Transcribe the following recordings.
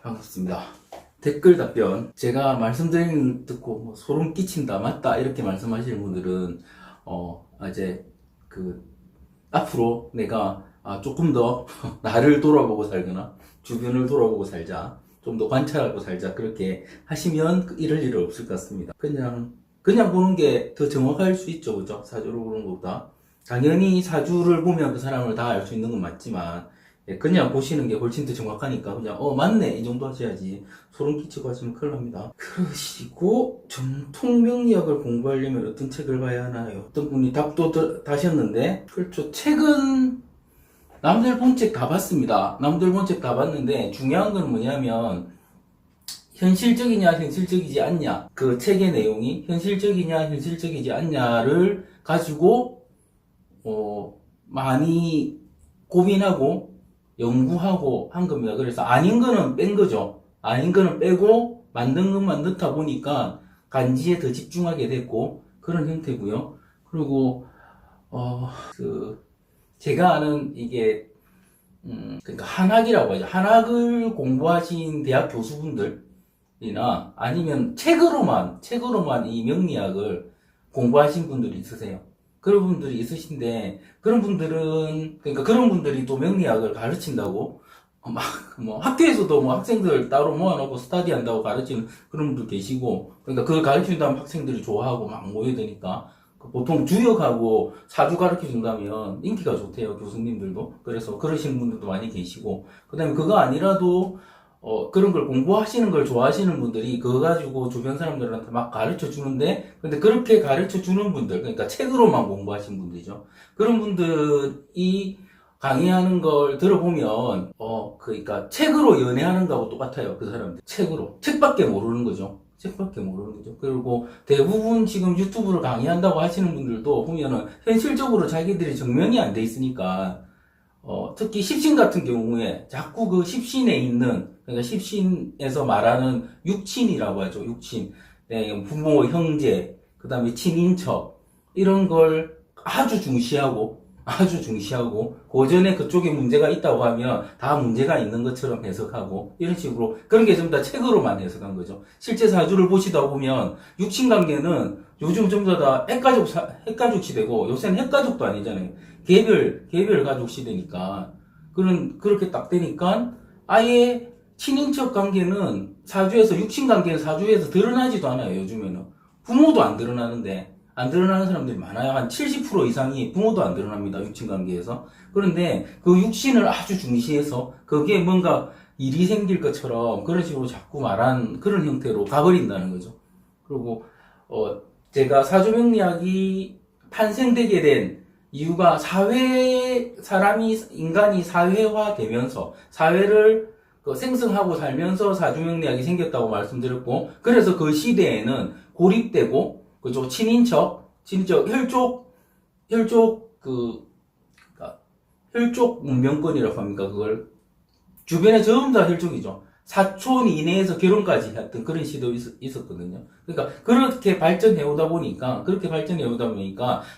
반갑습니다. 댓글 답변. 제가 말씀드리는 거 듣고 소름 끼친다, 맞다, 이렇게 말씀하시는 분들은, 이제, 앞으로 내가, 조금 더 나를 돌아보고 살거나, 주변을 돌아보고 살자, 좀 더 관찰하고 살자, 그렇게 하시면 이럴 일은 없을 것 같습니다. 그냥 보는 게 더 정확할 수 있죠, 그죠? 사주를 보는 것보다. 당연히 사주를 보면 그 사람을 다 알 수 있는 건 맞지만, 그냥 보시는 게 훨씬 더 정확하니까 그냥 맞네 이 정도 하셔야지 소름 끼치고 하시면 큰일 납니다. 그러시고 전통 명리학을 공부하려면 어떤 책을 봐야 하나요? 어떤 분이 답도 다셨는데, 그렇죠. 책은 남들 본 책 다 봤습니다. 남들 본 책 다 봤는데 중요한 건 뭐냐면 현실적이냐 현실적이지 않냐, 그 책의 내용이 현실적이냐 현실적이지 않냐를 가지고 많이 고민하고 연구하고 한 겁니다. 그래서 아닌 거는 뺀 거죠. 아닌 거는 빼고 만든 것만 넣다 보니까 간지에 더 집중하게 됐고 그런 형태고요. 그리고 제가 아는 이게 그러니까 한학이라고 하죠. 한학을 공부하신 대학 교수분들이나 아니면 책으로만 이 명리학을 공부하신 분들이 있으세요. 그런 분들이 있으신데, 그런 분들이 또 명리학을 가르친다고 학교에서도 학생들 따로 모아놓고 스터디 한다고 가르치는 그런 분들 계시고, 그러니까 그걸 가르친다면 학생들이 좋아하고 막 모여드니까 보통 주역하고 사주 가르쳐준다면 인기가 좋대요, 교수님들도. 그래서 그러시는 분들도 많이 계시고, 그 다음에 그거 아니라도 그런 걸 공부하시는 걸 좋아하시는 분들이 그거 가지고 주변 사람들한테 막 가르쳐 주는데, 근데 그렇게 가르쳐 주는 분들, 그러니까 책으로만 공부하신 분들이죠. 그런 분들이 강의하는 걸 들어보면, 그러니까 책으로 연애하는 거하고 똑같아요, 그 사람들. 책밖에 모르는 거죠. 책밖에 모르는 거죠. 그리고 대부분 지금 유튜브를 강의한다고 하시는 분들도 보면은 현실적으로 자기들이 정면이 안 돼 있으니까, 특히 십신 같은 경우에 자꾸 그 십신에 있는, 그러니까 십신에서 말하는 육친이라고 하죠. 육친. 네, 부모, 형제, 그 다음에 친인척, 이런 걸 아주 중시하고, 고전에 그쪽에 문제가 있다고 하면 다 문제가 있는 것처럼 해석하고, 이런 식으로, 그런 게 전부 다 책으로만 해석한 거죠. 실제 사주를 보시다 보면, 육친 관계는 요즘 전부 다 핵가족 시대고, 요새는 핵가족도 아니잖아요. 개별 가족 시대니까. 그렇게 딱 되니까, 아예 친인척 관계는 육친 관계는 사주에서 드러나지도 않아요, 요즘에는. 부모도 안 드러나는데, 안 드러나는 사람들이 많아요. 한 70% 이상이 부모도 안 드러납니다, 육친 관계에서. 그런데 그 육신을 아주 중시해서 그게 뭔가 일이 생길 것처럼 그런 식으로 자꾸 말한 그런 형태로 가버린다는 거죠. 그리고, 제가 사주명리학이 탄생되게 된 이유가 인간이 사회화 되면서, 사회를 생성하고 살면서 사주명리학이 생겼다고 말씀드렸고, 그래서 그 시대에는 고립되고, 그죠? 친인척, 혈족 문명권이라고 합니까? 그걸. 주변에 전부 다 혈족이죠. 사촌 이내에서 결혼까지 했던 그런 시도 있었거든요. 그러니까 그렇게 발전해 오다 보니까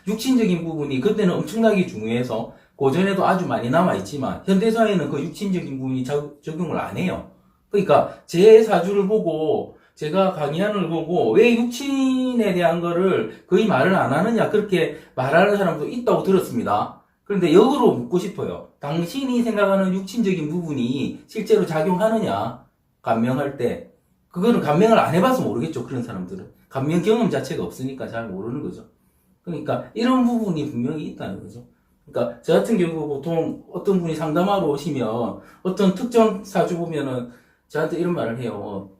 육친적인 부분이 그때는 엄청나게 중요해서 고전에도 아주 많이 남아 있지만 현대사회는 그 육친적인 부분이 적용을 안 해요. 그러니까 제 사주를 보고, 제가 강의하는 걸 보고 왜 육친에 대한 거를 거의 말을 안 하느냐, 그렇게 말하는 사람도 있다고 들었습니다. 그런데 역으로 묻고 싶어요. 당신이 생각하는 육친적인 부분이 실제로 작용하느냐, 감명할 때. 그거는 감명을 안 해봐서 모르겠죠, 그런 사람들은. 감명 경험 자체가 없으니까 잘 모르는 거죠. 그러니까 이런 부분이 분명히 있다는 거죠. 그러니까 저 같은 경우 보통 어떤 분이 상담하러 오시면 어떤 특정 사주 보면은 저한테 이런 말을 해요.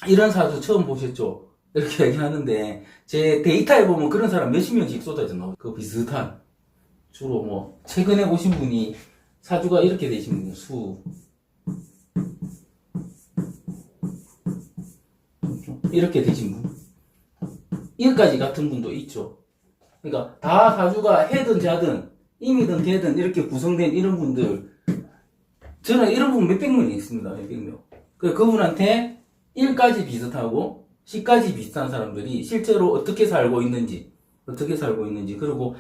이런 사주 처음 보셨죠? 이렇게 얘기하는데, 제 데이터에 보면 그런 사람 몇십 명씩 쏟아져 나오죠. 그 비슷한. 주로 최근에 오신 분이 사주가 이렇게 되신 분, 이렇게 되신 분. 이것까지 같은 분도 있죠. 그러니까 다 사주가 해든 자든, 임이든 되든 이렇게 구성된 이런 분들, 저는 이런 분 몇백 명이 있습니다. 몇백 명. 그분한테 1까지 비슷하고 10까지 비슷한 사람들이 실제로 어떻게 살고 있는지, 그리고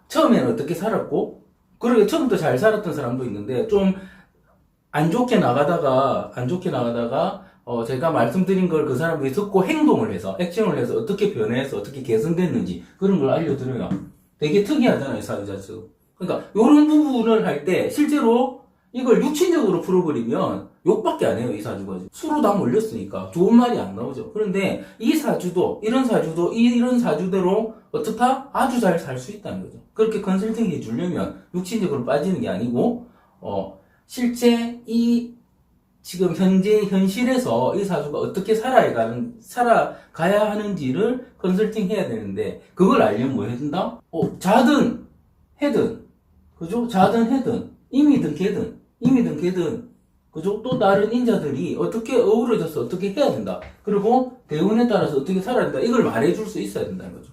처음에는 어떻게 살았고, 그리고 처음부터 잘 살았던 사람도 있는데 좀 안 좋게 나가다가 제가 말씀드린 걸 그 사람들이 듣고 행동을 해서 액션을 해서 어떻게 변해서 어떻게 개선됐는지 그런 걸 알려드려요. 되게 특이하잖아요, 사유자수. 그러니까 이런 부분을 할 때 실제로 이걸 육친적으로 풀어버리면 욕밖에 안 해요, 이 사주가. 수로 다 몰렸으니까 좋은 말이 안 나오죠. 그런데 이 사주도 이런 사주대로 어떻다? 아주 잘 살 수 있다는 거죠. 그렇게 컨설팅 해주려면 육친적으로 빠지는 게 아니고 실제 지금 현실에서 이 사주가 어떻게 살아가야 하는지를 컨설팅 해야 되는데, 그걸 알려면 뭐 해야 된다? 자든, 해든, 그죠? 자든, 해든, 임이든 개든, 그죠? 또 다른 인자들이 어떻게 어우러져서 어떻게 해야 된다. 그리고 대운에 따라서 어떻게 살아야 된다. 이걸 말해줄 수 있어야 된다는 거죠.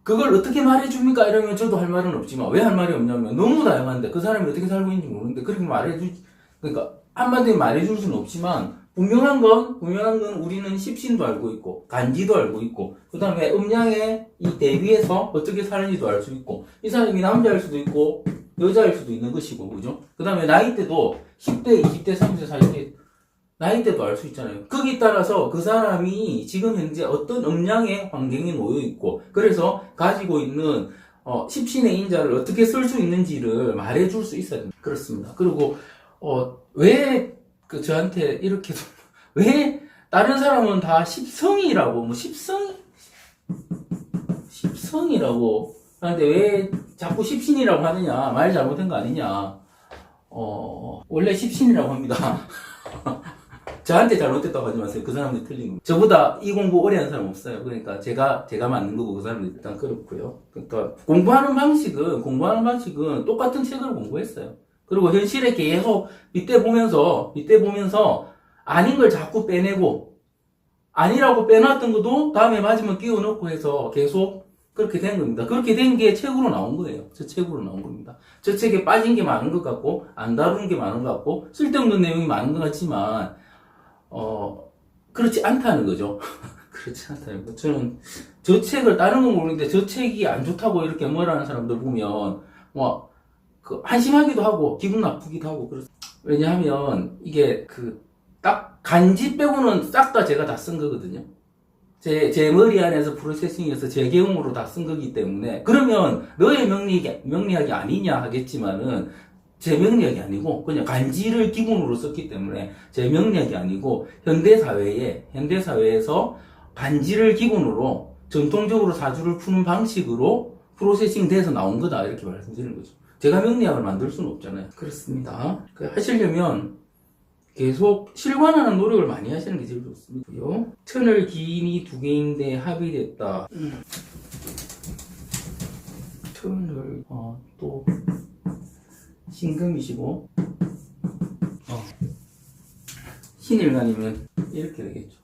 그걸 어떻게 말해줍니까? 이러면 저도 할 말은 없지만, 왜 할 말이 없냐면, 너무 다양한데, 그 사람이 어떻게 살고 있는지 모르는데, 그렇게 그러니까, 한마디로 말해줄 수는 없지만, 분명한 건 우리는 십신도 알고 있고, 간지도 알고 있고, 그 다음에 음양의 이 대비에서 어떻게 사는지도 알 수 있고, 이 사람이 남자일 수도 있고, 여자일 수도 있는 것이고, 그죠? 그 다음에 나이대도 10대, 20대, 30대, 40대, 나이대도 알 수 있잖아요. 거기에 따라서 그 사람이 지금 현재 어떤 음양의 환경에 놓여 있고, 그래서 가지고 있는 십신의 인자를 어떻게 쓸 수 있는지를 말해줄 수 있어야 됩니다. 그렇습니다. 그리고 왜 저한테 이렇게 왜 다른 사람은 다 십성이라고 십성이라고 하는데 왜 자꾸 십신이라고 하느냐, 말 잘못한 거 아니냐. 원래 십신이라고 합니다. 저한테 잘못됐다고 하지 마세요. 그 사람들이 틀린 겁니다. 저보다 이 공부 오래 한 사람 없어요. 그러니까 제가 맞는 거고 그 사람들이 일단 그렇고요. 그러니까 공부하는 방식은 똑같은 책을 공부했어요. 그리고 현실에 계속 빗대 보면서 아닌 걸 자꾸 빼내고, 아니라고 빼놨던 것도 다음에 맞으면 끼워 넣고 해서 계속 그렇게 된 겁니다. 그렇게 된 게 책으로 나온 거예요. 저 책으로 나온 겁니다. 저 책에 빠진 게 많은 것 같고, 안 다루는 게 많은 것 같고, 쓸데없는 내용이 많은 것 같지만, 그렇지 않다는 거죠. 그렇지 않다는 거. 저는 저 책을 다른 건 모르는데 저 책이 안 좋다고 이렇게 뭐라는 사람들 보면, 한심하기도 하고, 기분 나쁘기도 하고, 왜냐하면, 이게 딱 간지 빼고는 싹 다 제가 다 쓴 거거든요. 제 머리 안에서 프로세싱해서 제 경험으로 다 쓴 거기 때문에, 그러면 너의 명리학이 아니냐 하겠지만은, 제 명리학이 아니고 그냥 간지를 기본으로 썼기 때문에 제 명리학이 아니고 현대사회에서 간지를 기본으로 전통적으로 사주를 푸는 방식으로 프로세싱 돼서 나온 거다, 이렇게 말씀드리는 거죠. 제가 명리학을 만들 수는 없잖아요. 그렇습니다. 하시려면 계속 실관하는 노력을 많이 하시는 게 제일 좋습니다. 천을 기인이 두 개인데 합이 됐다. 천을 또 신금이시고, 신일간이면 이렇게 되겠죠.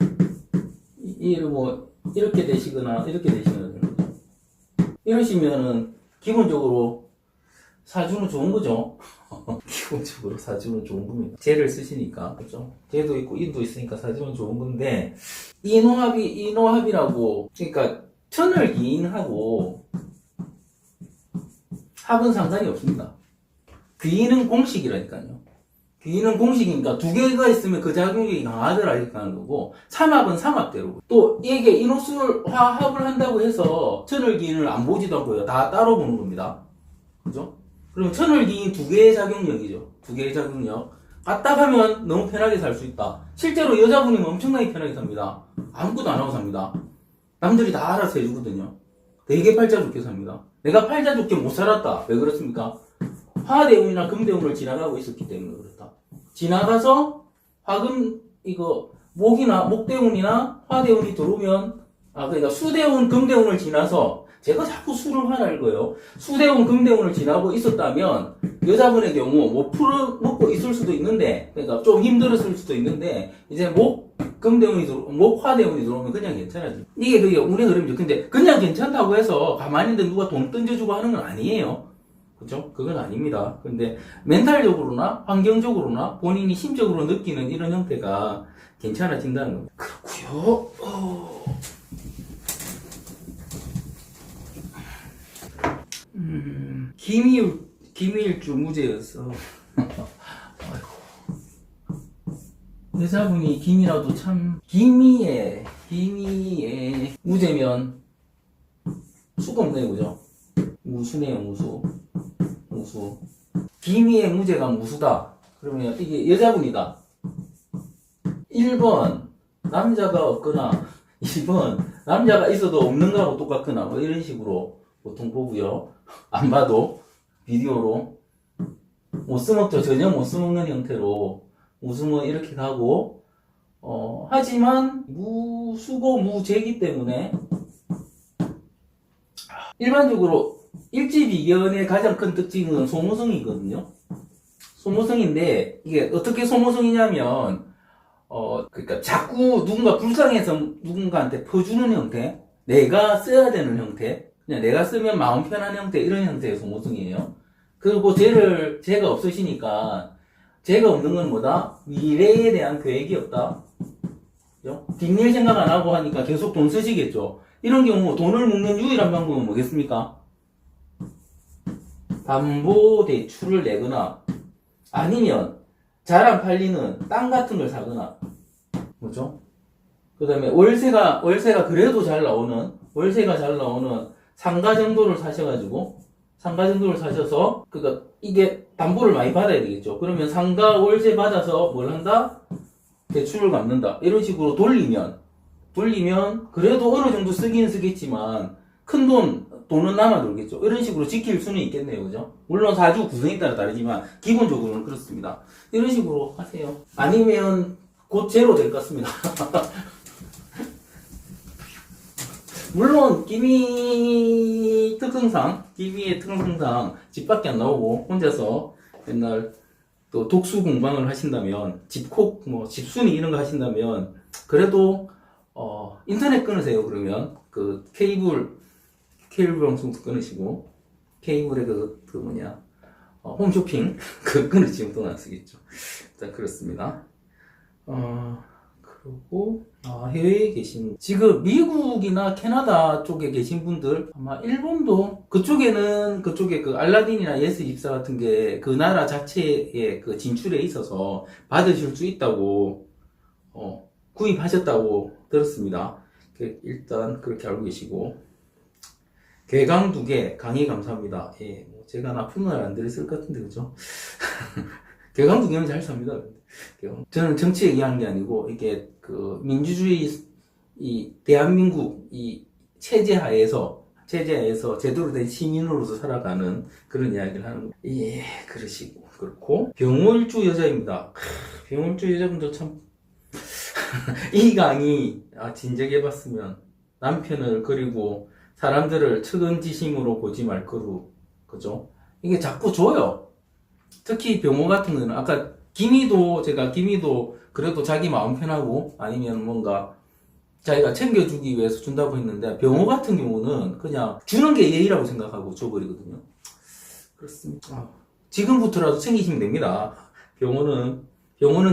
이렇게 되시거나 되는 거죠. 이러시면은 기본적으로 사주는 좋은 거죠. 기본적으로 사주는 좋은 겁니다. 재를 쓰시니까, 그죠? 재도 있고 인도 있으니까 사주는 좋은 건데, 인호합이라고, 그러니까 천을 기인하고 합은 상관이 없습니다. 귀인은 공식이라니까요. 귀인은 공식이니까 두 개가 있으면 그 작용력이 강하더라 하는 거고, 삼합은 삼합대로. 또 이게 인호술 화합을 한다고 해서 천을 기인을 안 보지도 않고요. 다 따로 보는 겁니다. 그죠? 그럼 천을 기인 두 개의 작용력이죠. 두 개의 작용력. 까딱하면 너무 편하게 살 수 있다. 실제로 여자분이면 엄청나게 편하게 삽니다. 아무것도 안 하고 삽니다. 남들이 다 알아서 해주거든요. 되게 팔자 좋게 삽니다. 내가 팔자 좋게 못 살았다. 왜 그렇습니까? 화대운이나 금대운을 지나가고 있었기 때문에 그렇다. 지나가서 목대운이나 화대운이 들어오면, 그러니까 수대운, 금대운을 지나서, 제가 자꾸 수를 화날 거예요. 수대운, 금대운을 지나고 있었다면, 여자분의 경우, 먹고 있을 수도 있는데, 그러니까 좀 힘들었을 수도 있는데, 이제 화대운이 들어오면 그냥 괜찮아지. 이게 그게 운의 흐름이죠. 근데 그냥 괜찮다고 해서 가만히 있는데 누가 돈 던져주고 하는 건 아니에요. 그죠? 그건 아닙니다. 근데 멘탈적으로나 환경적으로나 본인이 심적으로 느끼는 이런 형태가 괜찮아진다는 겁니다. 그렇고요. 김일주 무죄였어. 아이고. 여자분이 김이라도 참, 김이의 무죄면 수가 없네요, 그죠? 무수네요, 무수. 김이의 무죄가 무수다. 그러면 이게 여자분이다. 1번, 남자가 없거나, 2번, 남자가 있어도 없는 거하고 똑같거나, 뭐 이런 식으로 보통 보고요. 안 봐도, 비디오로. 못 써먹죠. 전혀 못 써먹는 형태로. 무수뭐 이렇게 가고, 하지만, 무수고 무죄이기 때문에, 일반적으로, 일지비견의 가장 큰 특징은 소모성이거든요. 소모성인데, 이게 어떻게 소모성이냐면, 그러니까 자꾸 누군가 불쌍해서 누군가한테 퍼주는 형태, 내가 써야 되는 형태, 그냥 내가 쓰면 마음 편한 형태, 이런 형태의 소모성이에요. 그리고 죄가 없으시니까, 죄가 없는 건 뭐다? 미래에 대한 계획이 없다. 그죠? 뒷일 생각 안 하고 하니까 계속 돈 쓰시겠죠. 이런 경우 돈을 묶는 유일한 방법은 뭐겠습니까? 담보대출을 내거나, 아니면 잘 안 팔리는 땅 같은 걸 사거나, 뭐죠? 그 다음에 월세가 그래도 잘 나오는 상가 정도를 사셔서, 그니까 이게 담보를 많이 받아야 되겠죠. 그러면 상가 월세 받아서 뭘 한다? 대출을 갚는다. 이런 식으로 돌리면, 그래도 어느 정도 쓰긴 쓰겠지만, 돈은 남아돌겠죠. 이런 식으로 지킬 수는 있겠네요. 그죠? 물론 사주 구성에 따라 다르지만, 기본적으로는 그렇습니다. 이런 식으로 하세요. 아니면, 곧 제로 될 것 같습니다. 물론, 기미의 특성상, 집밖에 안 나오고, 혼자서 맨날 또 독수 공방을 하신다면, 집콕, 집순이 이런 거 하신다면, 그래도, 인터넷 끊으세요, 그러면. 케이블 방송도 끊으시고, 케이블의 홈쇼핑, 끊으시면 돈 안 쓰겠죠. 일단 그렇습니다. 그리고, 해외에 지금 미국이나 캐나다 쪽에 계신 분들, 아마 일본도, 그쪽에 알라딘이나 예스24 같은 게 그 나라 자체의 그 진출에 있어서 받으실 수 있다고, 구입하셨다고 들었습니다. 일단 그렇게 알고 계시고, 괴강 2개, 강의 감사합니다. 예, 제가 나쁜 말 안 드렸을 것 같은데, 그죠? 괴강 2개는 잘 삽니다. 저는 정치 얘기하는 게 아니고, 이게 민주주의, 대한민국, 체제하에서 제대로 된 시민으로서 살아가는 그런 이야기를 하는 거예요. 예, 그러시고. 그렇고, 병월주 여자입니다. 병월주 여자분들 참, 이 강의, 진작해봤으면, 남편을 그리고 사람들을 측은지심으로 보지 말 거루, 그죠? 이게 자꾸 줘요. 특히 병호 같은 거는, 아까 기미도 그래도 자기 마음 편하고, 아니면 뭔가, 자기가 챙겨주기 위해서 준다고 했는데, 병호 같은 경우는 그냥 주는 게 예의라고 생각하고 줘버리거든요. 그렇습니다. 지금부터라도 챙기시면 됩니다. 병호는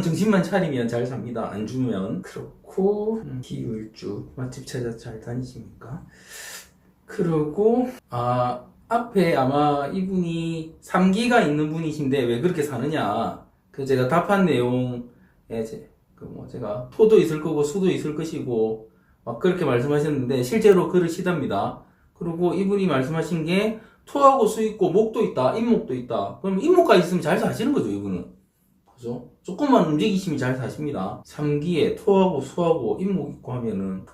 정신만 차리면 잘 삽니다. 안 주면. 그렇고, 기울주, 맛집 찾아 잘 다니십니까? 그리고, 앞에 아마 이분이 3기가 있는 분이신데 왜 그렇게 사느냐. 제가 답한 내용에 제가 토도 있을 거고 수도 있을 것이고 막 그렇게 말씀하셨는데 실제로 그러시답니다. 그리고 이분이 말씀하신 게 토하고 수 있고 목도 있다, 인목도 있다. 그럼 인목까지 있으면 잘 사시는 거죠, 이분은. 그죠? 조금만 움직이시면 잘 사십니다. 3기에 토하고 수하고 인목 있고 하면은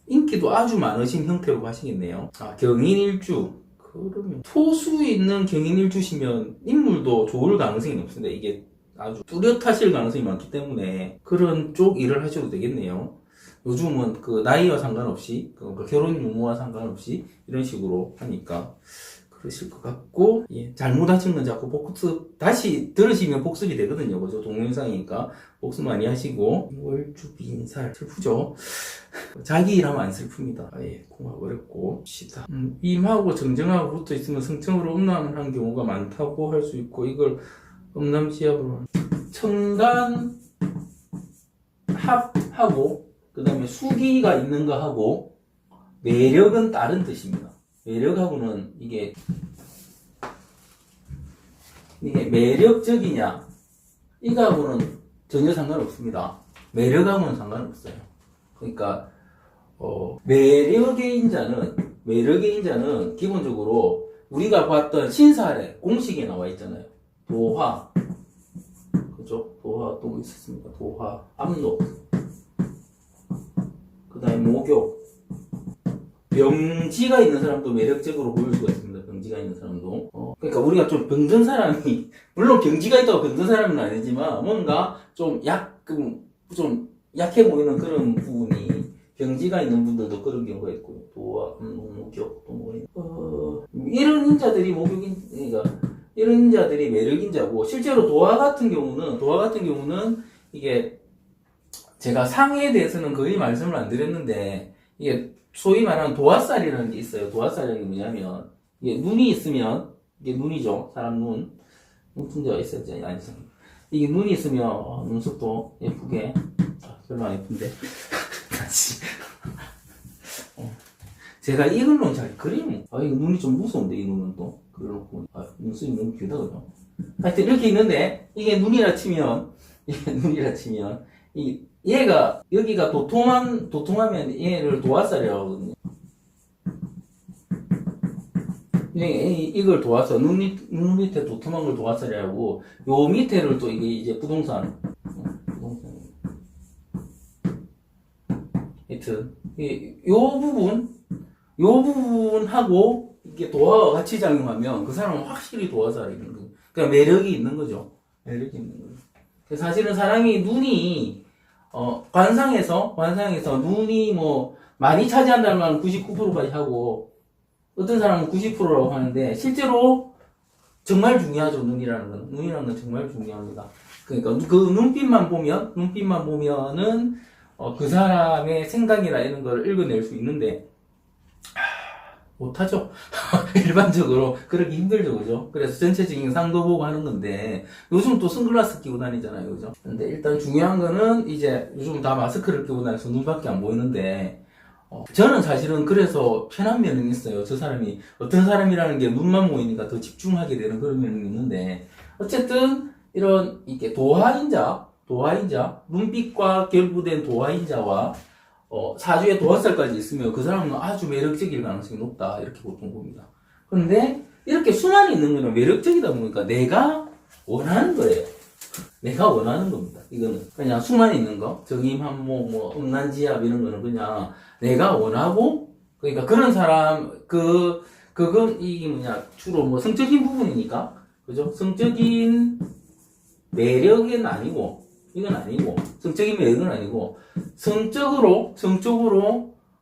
인기도 아주 많으신 형태로 가시겠네요. 경인일주. 그러면 토수 있는 경인일주시면 인물도 좋을 가능성이 높습니다. 이게 아주 뚜렷하실 가능성이 많기 때문에 그런 쪽 일을 하셔도 되겠네요. 요즘은 나이와 상관없이 결혼 유무와 상관없이 이런 식으로 하니까 그러실 것 같고, 예, 잘못하신 건 자꾸 복습, 다시 들으시면 복습이 되거든요. 그죠? 동영상이니까 복습 많이 하시고, 월주 빈살, 슬프죠? 자기 일하면 안 슬픕니다. 예, 공학 어렵고, 시다. 임하고 정정하고 붙어 있으면 성청으로 음란을 한 경우가 많다고 할 수 있고, 이걸 음남시합으로, 청간, 합하고, 그 다음에 수기가 있는 거 하고, 매력은 다른 뜻입니다. 매력하고는 이게 매력적이냐, 이거하고는 전혀 상관없습니다. 매력하고는 상관없어요. 그러니까 매력의 인자는 기본적으로 우리가 봤던 신사래 공식에 나와 있잖아요. 도화, 그죠? 도화 또 있었습니다. 도화, 압록, 그 다음에 목욕, 병지가 있는 사람도 매력적으로 보일 수가 있습니다. 병지가 있는 사람도. 그러니까 우리가 좀 병든 사람이, 물론 병지가 있다고 병든 사람은 아니지만, 뭔가 좀 약해 보이는 그런 부분이, 병지가 있는 분들도 그런 경우가 있고, 도와, 목욕, 또 이런 인자들이 그러니까, 이런 인자들이 매력인자고, 실제로 도화 같은 경우는, 이게, 제가 상에 대해서는 거의 말씀을 안 드렸는데, 이게, 소위 말하는 도화살이라는 게 있어요. 도화살이라는 게 뭐냐면, 이게 눈이 있으면, 이게 눈이죠. 사람 눈. 눈동자가 있어야지. 아니죠. 이게 눈이 있으면, 눈썹도 예쁘게. 별로 안 예쁜데. 다시. 제가 이걸 놓은 잘 그림. 이거 눈이 좀 무서운데, 이 눈은 또. 그래놓고. 눈썹이 너무 길다, 그죠? 하여튼 이렇게 있는데, 이게 눈이라 치면, 얘가, 여기가 도톰하면 얘를 도화살이라고 하거든요. 이걸 도화살, 눈 밑에 도톰한 걸 도화살이라고, 요 밑에를 또 이게 이제 부동산. 하여튼, 요 부분하고, 이게 도화와 같이 작용하면 그 사람은 확실히 도화살이 있는 거예요. 그러니까 매력이 있는 거죠. 매력이 있는 거예요. 사실은 사람이 눈이, 관상에서 눈이 많이 차지한다는 말은 99%까지 하고, 어떤 사람은 90%라고 하는데, 실제로 정말 중요하죠, 눈이라는 건 정말 중요합니다. 그러니까 그 눈빛만 보면은, 그 사람의 생각이나 이런 걸 읽어낼 수 있는데, 못하죠. 일반적으로 그러기 힘들죠, 그죠? 그래서 전체적인 상도 보고 하는 건데, 요즘 또 선글라스 끼고 다니잖아요, 그죠? 근데 일단 중요한 거는 이제 요즘 다 마스크를 끼고 다녀서 눈밖에 안 보이는데, 저는 사실은 그래서 편한 면은 있어요. 저 사람이 어떤 사람이라는 게 눈만 보이니까 더 집중하게 되는 그런 면은 있는데, 어쨌든 이런 이게 도화인자, 눈빛과 결부된 도화인자와 사주에 도화살까지 있으면 그 사람은 아주 매력적일 가능성이 높다. 이렇게 보통 봅니다. 그런데 이렇게 수만이 있는 거는 매력적이다 보니까 내가 원하는 거예요. 내가 원하는 겁니다. 이거는 그냥 수만이 있는 거, 정임한목, 음란지압 이런 거는 그냥 내가 원하고, 그러니까 그런 사람, 그건 이게 주로 성적인 부분이니까, 그죠? 성적인 매력은 아니고, 이건 아니고, 성적인 매력은 아니고, 성적으로,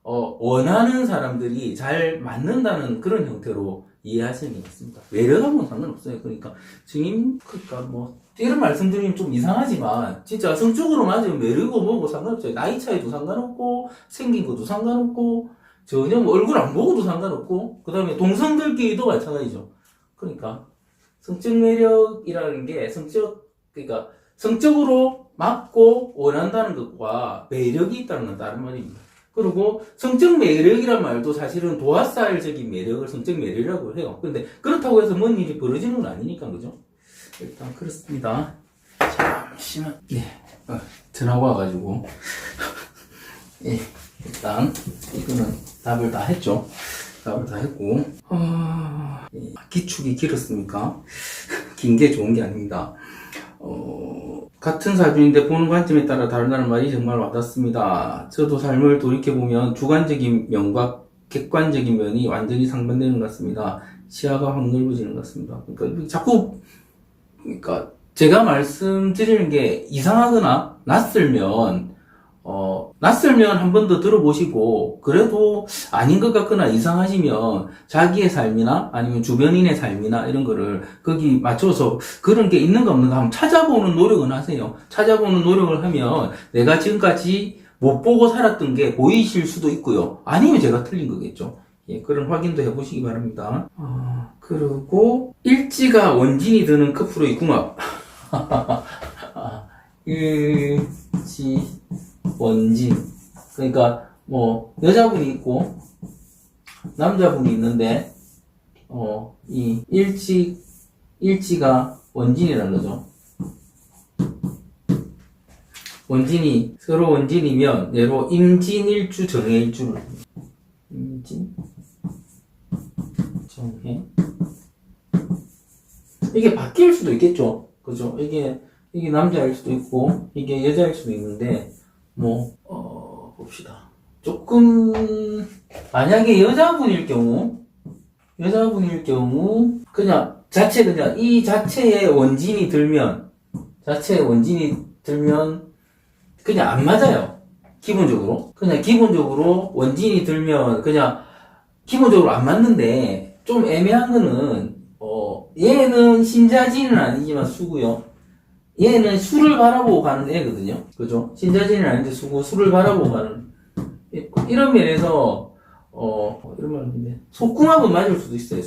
원하는 사람들이 잘 맞는다는 그런 형태로 이해하시는 게 맞습니다. 매력하고는 상관없어요. 그러니까, 이런 말씀드리면 좀 이상하지만, 진짜 성적으로 맞으면 매력이고 뭐고 상관없어요. 나이 차이도 상관없고, 생긴 것도 상관없고, 전혀 얼굴 안 보고도 상관없고, 그 다음에 동성들끼리도 마찬가지죠. 그러니까, 성적 매력이라는 게, 그러니까, 성적으로 맞고 원한다는 것과 매력이 있다는 건 다른 말입니다. 그리고 성적 매력이란 말도 사실은 도화살적인 매력을 성적 매력이라고 해요. 근데 그렇다고 해서 뭔 일이 벌어지는 건 아니니까, 그죠? 일단 그렇습니다. 잠시만. 네. 전화가 와가지고. 예. 일단 이거는 답을 다 했죠. 답을 다 했고. 기축이 길었습니까? 긴 게 좋은 게 아닙니다. 같은 사주인데 보는 관점에 따라 다르다는 말이 정말 와닿습니다. 저도 삶을 돌이켜보면 주관적인 면과 객관적인 면이 완전히 상반되는 것 같습니다. 시야가 확 넓어지는 것 같습니다. 그러니까 자꾸, 제가 말씀드리는 게 이상하거나 낯설면 한 번 더 들어보시고, 그래도 아닌 것 같거나 이상하시면 자기의 삶이나 아니면 주변인의 삶이나 이런 거를 거기 맞춰서 그런 게 있는가 없는가 한번 찾아보는 노력은 하세요. 찾아보는 노력을 하면 내가 지금까지 못 보고 살았던 게 보이실 수도 있고요. 아니면 제가 틀린 거겠죠. 예, 그런 확인도 해보시기 바랍니다. 그리고 일지가 원진이 드는 커플의 궁합. 일지, 원진. 그러니까 여자분이 있고 남자분이 있는데 이 일지가 원진이라는 거죠. 원진이 서로 원진이면 얘로 임진일주 정해일주를 임진 정해 이게 바뀔 수도 있겠죠. 그죠? 이게 남자일 수도 있고 이게 여자일 수도 있는데 봅시다. 조금 만약에 여자분일 경우 그냥 이 자체에 원진이 들면 그냥 안 맞아요. 기본적으로 원진이 들면 그냥 기본적으로 안 맞는데 좀 애매한 거는 얘는 신자진은 아니지만 수고요. 얘는 수를 바라보고 가는 애거든요. 그죠? 신자진은 아닌데 수고, 수를 바라보고 가는. 이런 면에서, 이런 말인데. 속궁합은 맞을 수도 있어요,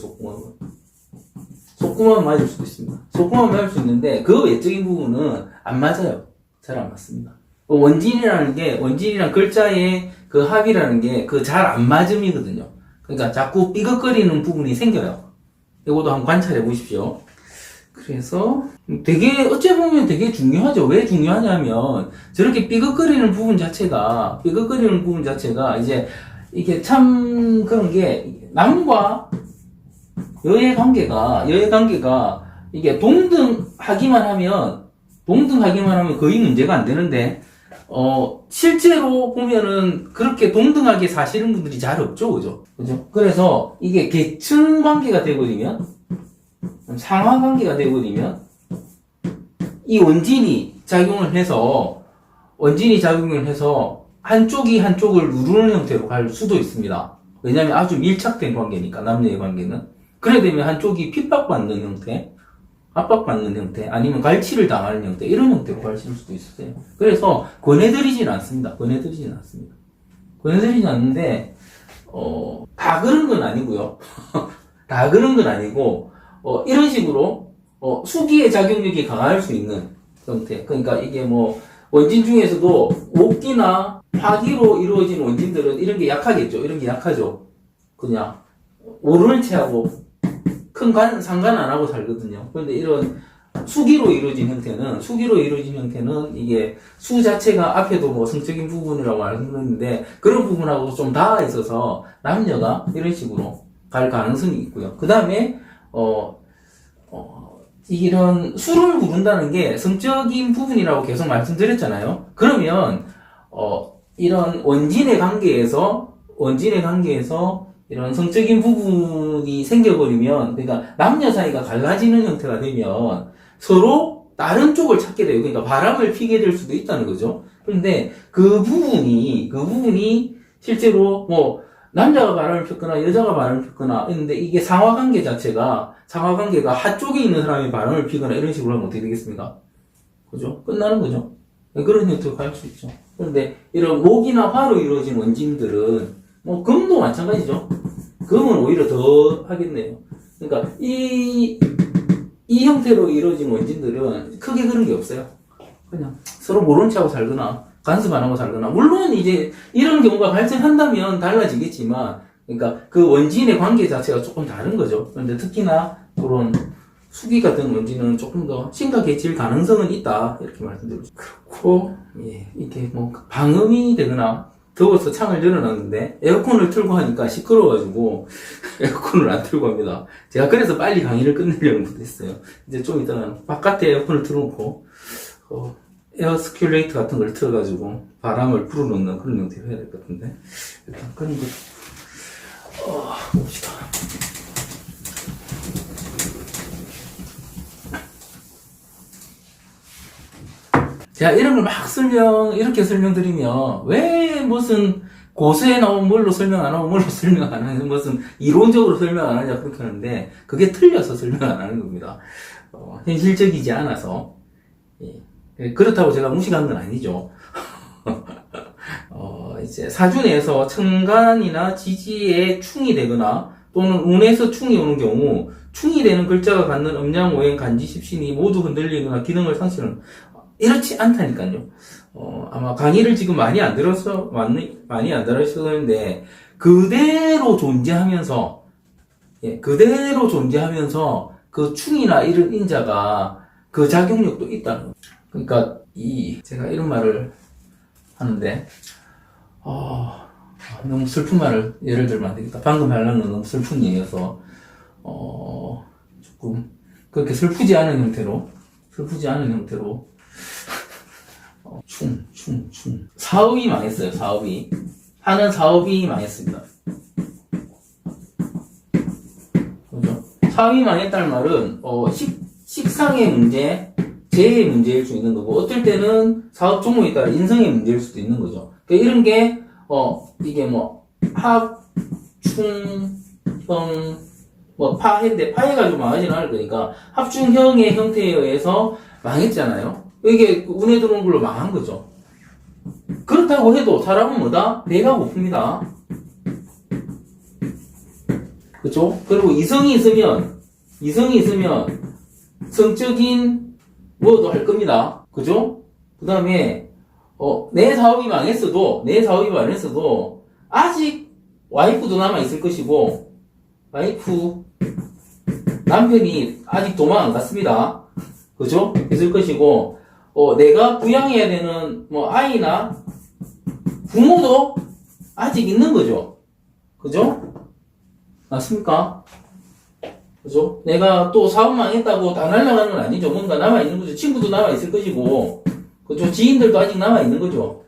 속궁합은 맞을 수도 있습니다. 속궁합은 맞을 수 있는데, 그 외적인 부분은 안 맞아요. 잘 안 맞습니다. 원진이랑 글자의 그 합이라는 게 그 잘 안 맞음이거든요. 그러니까 자꾸 삐걱거리는 부분이 생겨요. 이것도 한번 관찰해 보십시오. 그래서 어찌 보면 되게 중요하죠. 왜 중요하냐면 저렇게 삐걱거리는 부분 자체가 이제 이게 참 그런 게 남과 여의 관계가 이게 동등하기만 하면 거의 문제가 안 되는데 실제로 보면은 그렇게 동등하게 사시는 분들이 잘 없죠. 그죠? 그래서 이게 계층 관계가 되버리면 상하 관계가 되버리면 이 원진이 작용을 해서 한쪽이 한쪽을 누르는 형태로 갈 수도 있습니다. 왜냐하면 아주 밀착된 관계니까 남녀의 관계는 그래 되면 한쪽이 핍박받는 형태, 압박받는 형태, 아니면 갈취를 당하는 형태 이런 형태로 갈 수도 있어요. 그래서 권해드리진 않습니다. 권해드리진 않는데 다 그런 건 아니고요. 다 그런 건 아니고 이런 식으로 수기의 작용력이 강할 수 있는 형태. 그러니까 이게 원진 중에서도 옥기나 화기로 이루어진 원진들은 이런 게 약하겠죠. 이런 게 약하죠. 그냥 오를 체하고 큰 상관 안 하고 살거든요. 그런데 이런 수기로 이루어진 형태는 이게 수 자체가 앞에도 성적인 부분이라고 말씀드렸는데 그런 부분하고 좀 닿아 있어서 남녀가 이런 식으로 갈 가능성이 있고요. 그 다음에 이런 수를 부른다는 게 성적인 부분이라고 계속 말씀드렸잖아요. 그러면 이런 원진의 관계에서 이런 성적인 부분이 생겨버리면, 그러니까 남녀 사이가 갈라지는 형태가 되면 서로 다른 쪽을 찾게 돼요. 그러니까 바람을 피게 될 수도 있다는 거죠. 그런데 그 부분이 실제로 남자가 바람을 폈거나 여자가 바람을 폈거나 했는데 이게 상하관계가 한쪽에 있는 사람이 바람을 피거나 이런 식으로 하면 어떻게 되겠습니까? 그죠? 끝나는 거죠. 그런 형태로 갈 수 있죠. 그런데 이런 목이나 화로 이루어진 원진들은 금도 마찬가지죠. 금은 오히려 더 하겠네요. 그러니까 이 형태로 이루어진 원진들은 크게 그런 게 없어요. 그냥 서로 모른 척하고 살거나 간섭 안 하고 살거나, 물론 이제 이런 경우가 발생한다면 달라지겠지만, 그러니까 그 원진의 관계 자체가 조금 다른 거죠. 그런데 특히나 그런 수기 같은 원진은 조금 더 심각해질 가능성은 있다, 이렇게 말씀드리고 그렇고, 이게 방음이 되거나 더워서 창을 열어놨는데 에어컨을 틀고 하니까 시끄러워가지고 에어컨을 안 틀고 합니다. 제가 그래서 빨리 강의를 끝내려고 못했어요. 이제 좀 이따가 바깥에 에어컨을 틀어놓고 에어 스큘레이터 같은 걸 틀어가지고 바람을 불어넣는 그런 형태로 해야 될 것 같은데, 일단 그런 거 봅시다. 제가 이런 걸 이렇게 설명드리면 왜 무슨 고수에 나온 뭘로 설명 안 하고 뭘로 설명 안 하는, 무슨 이론적으로 설명 안 하냐 그렇게 하는데 그게 틀려서 설명 안 하는 겁니다. 현실적이지 않아서. 그렇다고 제가 무식한 건 아니죠. 이제 사주내에서 천간이나 지지에 충이 되거나 또는 운에서 충이 오는 경우 충이 되는 글자가 갖는 음양, 오행, 간지, 십신이 모두 흔들리거나 기능을 상실하는, 이렇지 않다니까요. 아마 강의를 지금 많이 안 들으셨는데 그대로 존재하면서 그 충이나 이런 인자가 그 작용력도 있다는 거예요. 그러니까 제가 이런 말을 하는데 너무 슬픈 말을 예를 들면 안 되겠다. 방금 하려는 건 너무 슬픈 얘기여서 조금 그렇게 슬프지 않은 형태로 사업이 망했어요. 하는 사업이 망했습니다. 그죠? 사업이 망했다는 말은 식상의 문제, 재해의 문제일 수 있는 거고, 어떨 때는 사업 종목에 따라 인성의 문제일 수도 있는 거죠. 그러니까 이런 게 이게 합충형 파해인데 파해가지고 망하지는 않을 거니까 합충형의 형태에 의해서 망했잖아요. 이게 운에 들어온 걸로 망한 거죠. 그렇다고 해도 사람은 뭐다? 배가 고픕니다. 그죠? 그리고 이성이 있으면 성적인 뭐도 할 겁니다. 그죠? 그 다음에 내 사업이 망했어도 아직 와이프도 남아있을 것이고, 남편이 아직 도망 안 갔습니다. 그죠? 있을 것이고, 내가 부양해야 되는 아이나 부모도 아직 있는 거죠. 그죠? 맞습니까? 그죠? 내가 또 사업 망했다고 다 날아가는 건 아니죠. 뭔가 남아있는 거죠. 친구도 남아있을 것이고, 그죠? 지인들도 아직 남아있는 거죠.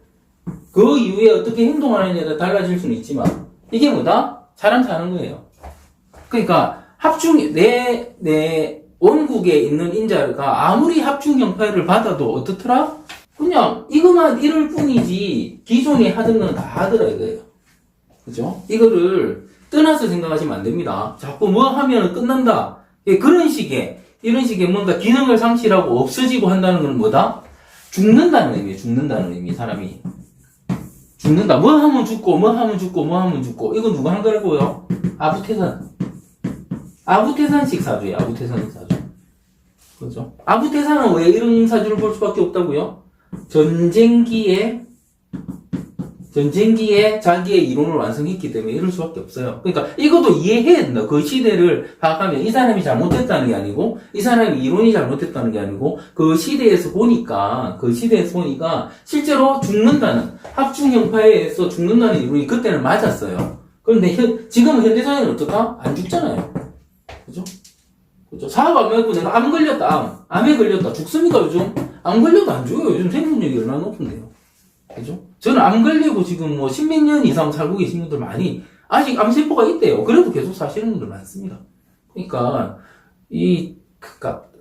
그 이후에 어떻게 행동하느냐에 따라 달라질 수는 있지만, 이게 뭐다? 사람 사는 거예요. 그러니까, 내 원국에 있는 인자가 아무리 합충형 파해를 받아도 어떻더라? 그냥 이것만 이럴 뿐이지, 기존에 하던 건 다 하더라 이거예요. 그죠? 이거를 떠나서 생각하시면 안 됩니다. 자꾸 뭐 하면 끝난다. 이런 식의 뭔가 기능을 상실하고 없어지고 한다는 건 뭐다? 죽는다는 의미, 사람이. 죽는다. 뭐 하면 죽고. 이거 누가 한 거라고요? 아부태산식 사주예요, 아부태산식 사주. 그죠? 아부태산은 왜 이런 사주를 볼 수밖에 없다고요? 전쟁기에 자기의 이론을 완성했기 때문에 이럴 수밖에 없어요. 그러니까 이것도 이해해야 된다. 그 시대를 파악하면 이 사람이 잘못했다는 게 아니고, 이 사람이 이론이 잘못했다는 게 아니고, 그 시대에서 보니까 실제로 합충형파에서 죽는다는 이론이 그때는 맞았어요. 그런데 지금은 현대사회는 어떨까? 안 죽잖아요. 그죠? 사업 안 걸고 내가 암에 걸렸다. 죽습니까, 요즘? 암 걸려도 안 죽어요. 요즘 생존율이 얼마나 높은데요. 그죠? 저는 암 걸리고 지금 10몇 년 이상 살고 계신 분들 많이, 아직 암세포가 있대요. 그래도 계속 사시는 분들 많습니다. 그러니까,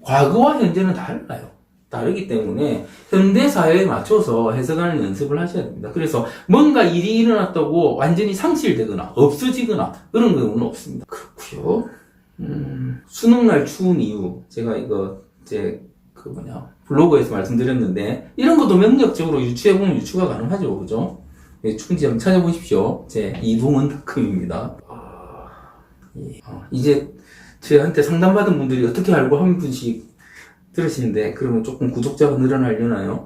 과거와 현재는 다르기 때문에, 현대사회에 맞춰서 해석하는 연습을 하셔야 됩니다. 그래서 뭔가 일이 일어났다고 완전히 상실되거나, 없어지거나, 그런 경우는 없습니다. 그렇고요. 수능날 추운 이유. 제가 블로그에서 말씀드렸는데, 이런 것도 명력적으로 유추해보면 유추가 가능하죠. 그죠? 추운지 한번 찾아보십시오. 제 이동원닷컴입니다. 이제 저한테 상담받은 분들이 어떻게 알고 한 분씩 들으시는데, 그러면 조금 구독자가 늘어나려나요?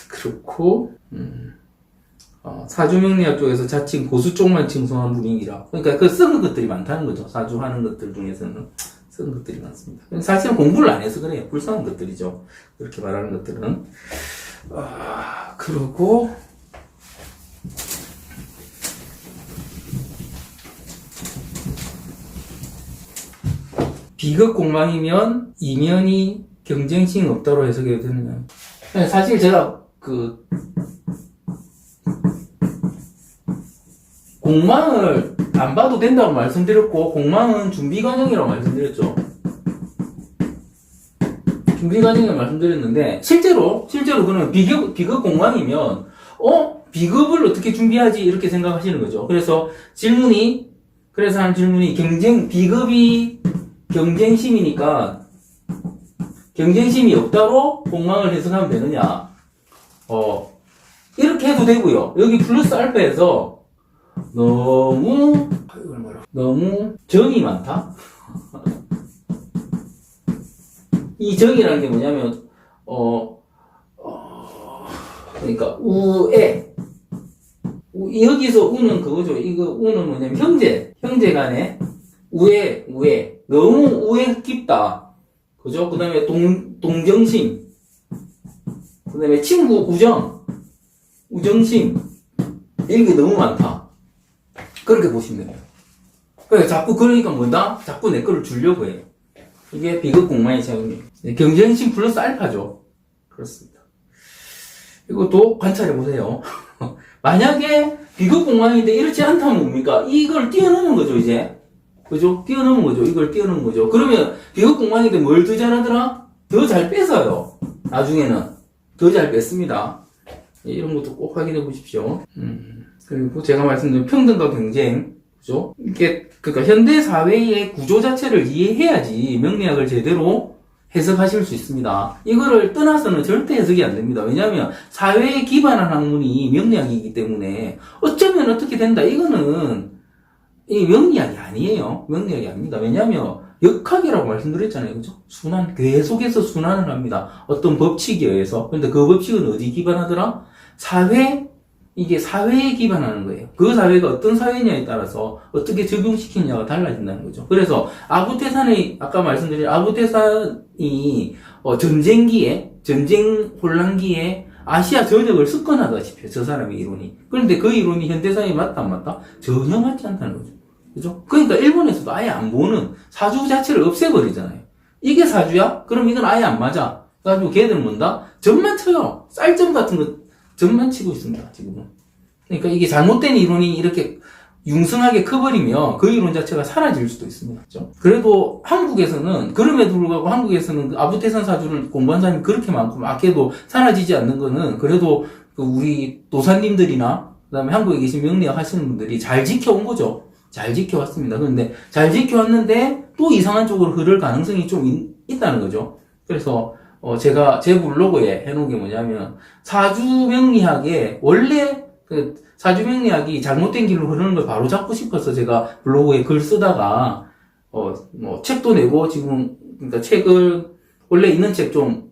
그렇고, 사주명리학 쪽에서 자칭 고수 쪽만 칭송한 분위기라. 그러니까 썩은 것들이 많다는 거죠. 사주하는 것들 중에서는 썩은 것들이 많습니다. 사실은 공부를 안 해서 그래요. 불쌍한 것들이죠. 그렇게 말하는 것들은. 그리고, 비극공망이면 이면이 경쟁性없다로 해석해도 되느냐. 사실 제가 공망을 안 봐도 된다고 말씀드렸고, 공망은 준비과정이라고 말씀드렸죠. 준비과정이라고 말씀드렸는데, 실제로 그러면 비급 공망이면, 비급을 어떻게 준비하지? 이렇게 생각하시는 거죠. 그래서 한 질문이 비급이 경쟁심이니까, 경쟁심이 없다로 공망을 해석하면 되느냐? 이렇게 해도 되고요. 여기 플러스 알파에서 너무 정이 많다? 이 정이라는 게 뭐냐면, 그러니까, 여기서 우는 그거죠. 이거 우는 뭐냐면 형제 간에 우애. 너무 우애 깊다. 그죠? 그 다음에 동정심. 그 다음에 친구, 우정심. 이런 게 너무 많다. 그렇게 보시면 돼요. 그러니까 뭐다? 자꾸 내 거를 주려고 해요. 이게 비극공망의 작용이에요. 경쟁심 플러스 알파죠. 그렇습니다. 이것도 관찰해 보세요. 만약에 비극공망인데 이렇지 않다면 뭡니까? 이걸 뛰어넘은 거죠, 이제. 그죠? 뛰어넘은 거죠. 이걸 뛰어넘은 거죠. 그러면 비극공망인데 뭘 더 잘하더라? 더 잘 뺏어요. 나중에는. 더 잘 뺐습니다. 이런 것도 꼭 확인해 보십시오. 그리고 제가 말씀드린 평등과 경쟁. 그죠? 그러니까 현대 사회의 구조 자체를 이해해야지 명리학을 제대로 해석하실 수 있습니다. 이거를 떠나서는 절대 해석이 안 됩니다. 왜냐하면 사회에 기반한 학문이 명리학이기 때문에 어쩌면 어떻게 된다. 이거는 이 명리학이 아니에요. 명리학이 아닙니다. 왜냐하면 역학이라고 말씀드렸잖아요. 그죠? 계속해서 순환을 합니다. 어떤 법칙에 의해서. 근데 그 법칙은 어디 기반하더라? 이게 사회에 기반하는 거예요. 그 사회가 어떤 사회냐에 따라서 어떻게 적용시키느냐가 달라진다는 거죠. 그래서 아까 말씀드린 아부테산이 전쟁 혼란기에 아시아 전역을 습권하다시피 해요. 저 사람의 이론이. 그런데 그 이론이 현대사회에 맞다 안 맞다? 전혀 맞지 않다는 거죠. 그죠? 그러니까 일본에서도 아예 안 보는 사주 자체를 없애버리잖아요. 이게 사주야? 그럼 이건 아예 안 맞아. 그래가지고 걔들은 뭔다? 점만 쳐요. 쌀점 같은 거 점만 치고 있습니다, 지금은. 그러니까 이게 잘못된 이론이 이렇게 융성하게 커버리면 그 이론 자체가 사라질 수도 있습니다. 그렇죠? 그래도 그럼에도 불구하고 한국에서는 아부테산 사주를 공부한 사람이 그렇게 많고 막해도 사라지지 않는 거는 그래도 우리 도사님들이나 그 다음에 한국에 계신 명리학 하시는 분들이 잘 지켜온 거죠. 잘 지켜왔습니다. 그런데 잘 지켜왔는데 또 이상한 쪽으로 흐를 가능성이 좀 있다는 거죠. 그래서 제가 제 블로그에 해놓은 게 뭐냐면 사주명리학의 원래 사주명리학이 잘못된 길로 흐르는 걸 바로 잡고 싶어서 제가 블로그에 글 쓰다가 책도 내고 지금 그러니까 책을 원래 있는 책 좀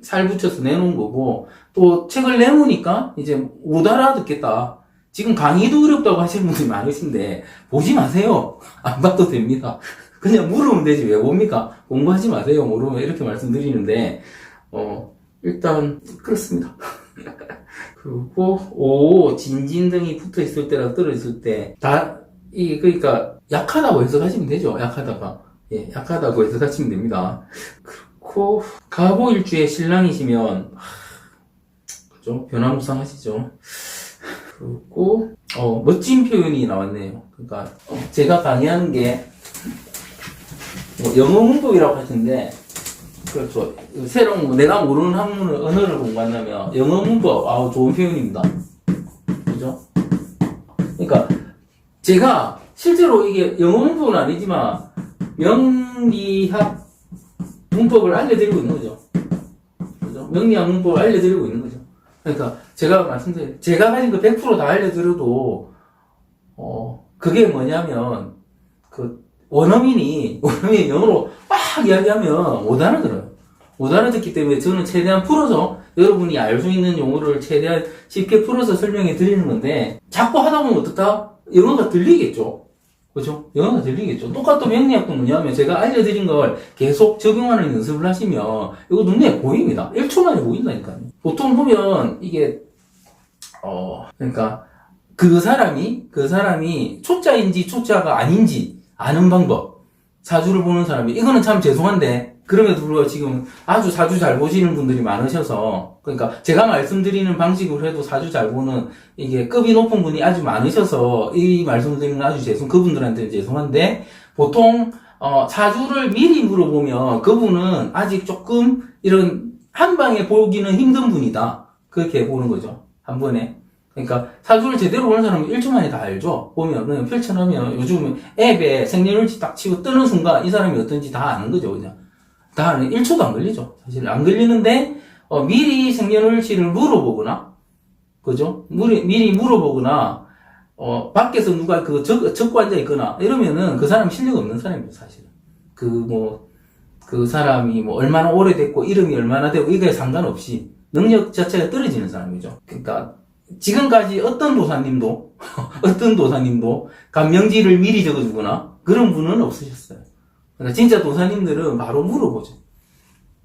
살 붙여서 내놓은 거고 또 책을 내놓으니까 이제 못 알아듣겠다. 지금 강의도 어렵다고 하시는 분들이 많으신데 보지 마세요. 안 봐도 됩니다. 그냥 물으면 되지 왜 봅니까? 공부하지 마세요. 모르면 이렇게 말씀드리는데 일단 그렇습니다. 그리고 진진등이 붙어 있을 때랑 떨어졌을 때 그러니까 약하다고 해석하시면 되죠. 약하다고 해석하시면 됩니다. 그리고 가보일주의 신랑이시면 그죠? 변화무쌍하시죠. 그리고 멋진 표현이 나왔네요. 그러니까 제가 강의하는 게 영어 문법이라고 하시는데 그렇죠. 새로운 내가 모르는 언어를 공부한다면 영어 문법 좋은 표현입니다. 그죠? 그러니까 제가 실제로 이게 영어 문법은 아니지만 명리학 문법을 알려드리고 있는 거죠. 그죠? 명리학 문법을 알려드리고 있는 거죠. 그러니까 제가 가진 거 100% 다 알려드려도 그게 뭐냐면 원어민이 영어로 막 이야기하면 못 알아들어요. 못 알아듣기 때문에 저는 최대한 풀어서 여러분이 알 수 있는 용어를 최대한 쉽게 풀어서 설명해 드리는 건데 자꾸 하다 보면 어떻다? 영어가 들리겠죠. 그죠? 영어가 들리겠죠. 똑같은 명리학도 뭐냐면 제가 알려드린 걸 계속 적용하는 연습을 하시면 이거 눈에 보입니다. 1초 만에 보인다니까요. 보통 보면 이게 그러니까 그 사람이 초짜인지 초짜가 아닌지 아는 방법. 사주를 보는 사람이 이거는 참 죄송한데 그럼에도 불구하고 지금 아주 사주 잘 보시는 분들이 많으셔서 그러니까 제가 말씀드리는 방식으로 해도 사주 잘 보는 이게 급이 높은 분이 아주 많으셔서 이 말씀드리는 건 아주 그분들한테는 죄송한데 보통 사주를 미리 물어보면 그분은 아직 조금 이런 한 방에 보기는 힘든 분이다. 그렇게 보는 거죠. 한 번에. 그러니까 사주를 제대로 보는 사람은 1초 만에 다 알죠. 보면 그냥 펼쳐놓으면 요즘 앱에 생년월일 딱 치고 뜨는 순간 이 사람이 어떤지 다 아는 거죠. 그냥 다 아는 1초도 안 걸리죠. 사실 안 걸리는데 미리 생년월일을 물어보거나 그죠? 미리 물어보거나 밖에서 누가 적고 앉아 있거나 이러면은 그 사람 실력 없는 사람이에요. 사실은 그 사람이 얼마나 오래됐고 이름이 얼마나 되고 이거에 상관없이 능력 자체가 떨어지는 사람이죠. 그러니까 지금까지 어떤 도사님도 간명지를 미리 적어주거나 그런 분은 없으셨어요. 그러니까 진짜 도사님들은 바로 물어보죠.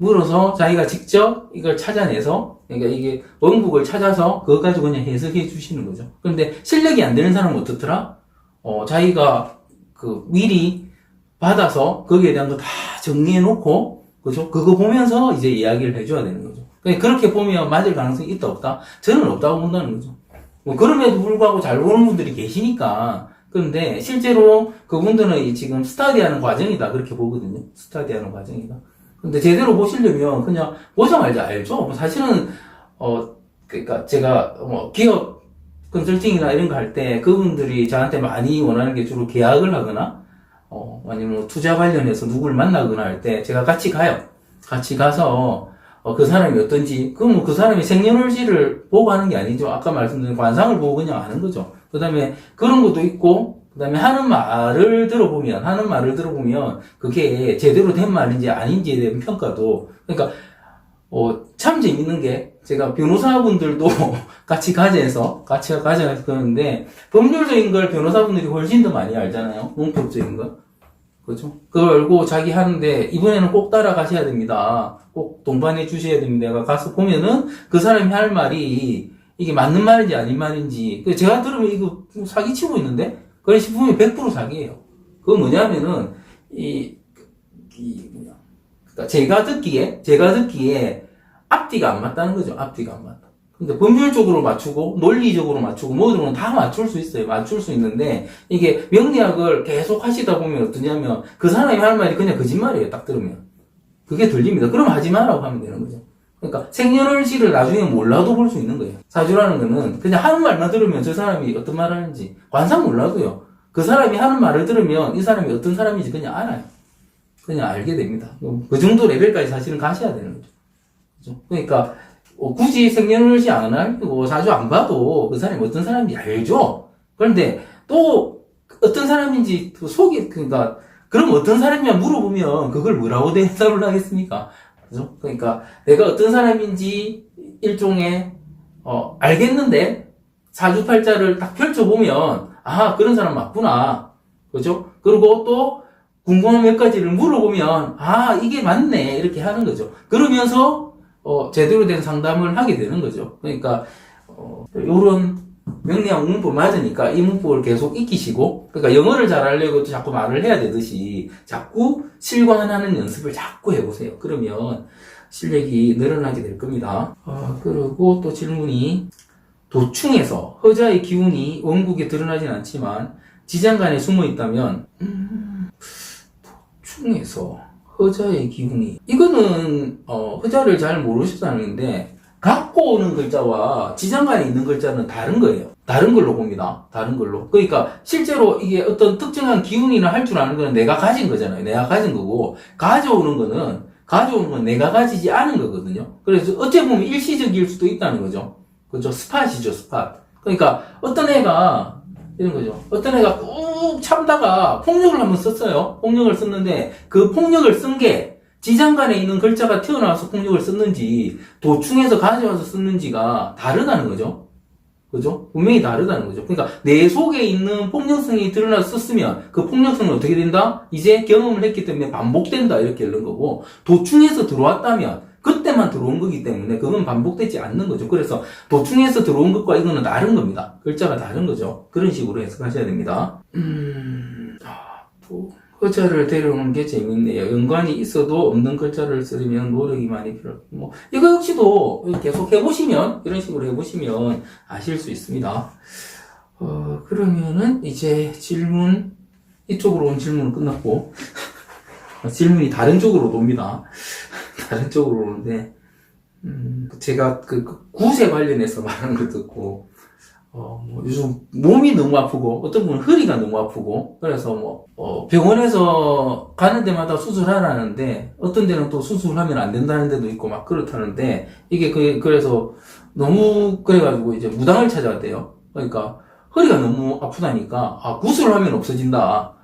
물어서 자기가 직접 이걸 찾아내서, 그러니까 이게 원국을 찾아서 그거 가지고 그냥 해석해 주시는 거죠. 그런데 실력이 안 되는 사람은 어떻더라? 자기가 미리 받아서 거기에 대한 거 다 정리해 놓고, 그죠? 그거 보면서 이제 이야기를 해줘야 되는 거죠. 그러니까 그렇게 보면 맞을 가능성이 있다, 없다? 저는 없다고 본다는 거죠. 뭐, 그럼에도 불구하고 잘 보는 분들이 계시니까. 그런데 실제로 그분들은 지금 스터디하는 과정이다. 그렇게 보거든요. 스터디하는 과정이다. 근데 제대로 보시려면 그냥 보자마자 알죠. 사실은, 그러니까 제가 기업 컨설팅이나 이런 거 할 때 그분들이 저한테 많이 원하는 게 주로 계약을 하거나, 아니면 투자 관련해서 누구를 만나거나 할 때 제가 같이 가요. 같이 가서, 그 사람이 어떤지, 그럼 그 사람이 생년월일을 보고 하는 게 아니죠. 아까 말씀드린 관상을 보고 그냥 아는 거죠. 그 다음에 그런 것도 있고, 그 다음에 하는 말을 들어보면, 그게 제대로 된 말인지 아닌지에 대한 평가도, 그러니까, 참 재밌는 게, 제가 변호사분들도 같이 가자해서 그러는데, 법률적인 걸 변호사분들이 훨씬 더 많이 알잖아요. 문법적인 거. 그죠? 그걸 알고 자기 하는데, 이번에는 꼭 따라가셔야 됩니다. 꼭 동반해 주셔야 됩니다. 가서 보면은 그 사람이 할 말이 이게 맞는 말인지 아닌 말인지, 제가 들으면 이거 사기치고 있는데? 그래 싶으면 100% 사기예요. 그거 뭐냐면은, 그러니까 제가 듣기에 앞뒤가 안 맞다는 거죠. 앞뒤가 안 맞다. 근데 법률적으로 맞추고, 논리적으로 맞추고, 뭐든 다 맞출 수 있어요. 맞출 수 있는데, 이게 명리학을 계속 하시다 보면 어떠냐면, 그 사람이 할 말이 그냥 거짓말이에요. 딱 들으면. 그게 들립니다. 그럼 하지 마라고 하면 되는 거죠. 그러니까 생년월일을 나중에 몰라도 볼 수 있는 거예요. 사주라는 거는 그냥 하는 말만 들으면 저 사람이 어떤 말을 하는지 관상 몰라도요. 그 사람이 하는 말을 들으면 이 사람이 어떤 사람인지 그냥 알아요. 그냥 알게 됩니다. 그 정도 레벨까지 사실은 가셔야 되는 거죠. 그죠? 그러니까 굳이 생년월일 안 알고 사주 안 봐도 그 사람이 어떤 사람인지 알죠. 그런데 또 어떤 사람인지 그러니까 그럼 어떤 사람이냐 물어보면 그걸 뭐라고 대답을 하겠습니까? 그죠? 그러니까 내가 어떤 사람인지 일종의 알겠는데 사주팔자를 딱 펼쳐보면 아 그런 사람 맞구나. 그죠? 그리고 또 궁금한 몇 가지를 물어보면 아 이게 맞네 이렇게 하는 거죠. 그러면서 제대로 된 상담을 하게 되는 거죠. 그러니까 요런 명리학 문법 맞으니까 이 문법을 계속 익히시고, 그러니까 영어를 잘하려고 자꾸 말을 해야 되듯이 자꾸 실관하는 연습을 자꾸 해보세요. 그러면 실력이 늘어나게 될 겁니다. 그리고 또 질문이, 도충에서 허자의 기운이 원국에 드러나진 않지만 지장간에 숨어 있다면, 도충에서 허자의 기운이, 이거는 허자를 잘 모르셨다는데 갖고 오는 글자와 지장간에 있는 글자는 다른 거예요. 다른 걸로 봅니다. 다른 걸로. 그러니까 실제로 이게 어떤 특정한 기운이나 할 줄 아는 거는 내가 가진 거잖아요. 내가 가진 거고 가져오는 건 내가 가지지 않은 거거든요. 그래서 어찌 보면 일시적일 수도 있다는 거죠. 그죠? 스팟이죠, 스팟. 그러니까 어떤 애가 이런 거죠. 어떤 애가 꾹 참다가 폭력을 한번 썼어요. 폭력을 썼는데 그 폭력을 쓴 게 지장간에 있는 글자가 튀어나와서 폭력을 썼는지 도충에서 가져와서 썼는지가 다르다는 거죠. 그죠? 분명히 다르다는 거죠. 그러니까 내 속에 있는 폭력성이 드러나서 썼으면 그 폭력성은 어떻게 된다? 이제 경험을 했기 때문에 반복된다 이렇게 읽는 거고, 도충에서 들어왔다면 그때만 들어온 거기 때문에 그건 반복되지 않는 거죠. 그래서 도충에서 들어온 것과 이거는 다른 겁니다. 글자가 다른 거죠. 그런 식으로 해석하셔야 됩니다. 글자를 데려오는 게 재밌네요. 연관이 있어도 없는 글자를 쓰려면 노력이 많이 필요하고, 이거 역시도 계속 해보시면, 이런 식으로 해보시면 아실 수 있습니다. 그러면은 이제 질문, 이쪽으로 온 질문은 끝났고, 질문이 다른 쪽으로 옵니다. 다른 쪽으로 오는데, 제가 구세 관련해서 말하는 걸 듣고, 요즘 몸이 너무 아프고, 어떤 분은 허리가 너무 아프고, 그래서 병원에서 가는 데마다 수술하라는데, 어떤 데는 또 수술하면 안 된다는 데도 있고, 막 그렇다는데, 이게 그래서 너무, 그래가지고 이제 무당을 찾아왔대요. 그러니까, 허리가 너무 아프다니까, 구슬을 하면 없어진다.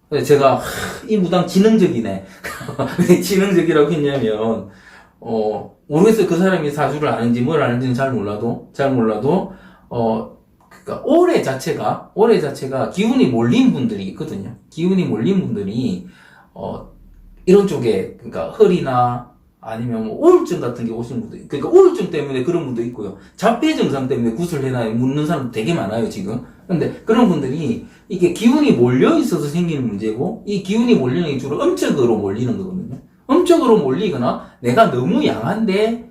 그래서 제가, 이 무당 지능적이네. 왜 지능적이라고 했냐면, 모르겠어요. 그 사람이 사주를 아는지 뭘 아는지는 잘 몰라도, 그러니까 올해 자체가 기운이 몰린 분들이 있거든요. 기운이 몰린 분들이 이런 쪽에, 그러니까 허리나 아니면 뭐 우울증 같은 게 오시는 분도 있고, 그러니까 우울증 때문에 그런 분도 있고요. 자폐 증상 때문에 구슬해놔요 묻는 사람도 되게 많아요 지금. 근데 그런 분들이 이게 기운이 몰려 있어서 생기는 문제고, 이 기운이 몰리는 게 주로 음적으로 몰리는 거거든요. 음적으로 몰리거나 내가 너무 양한데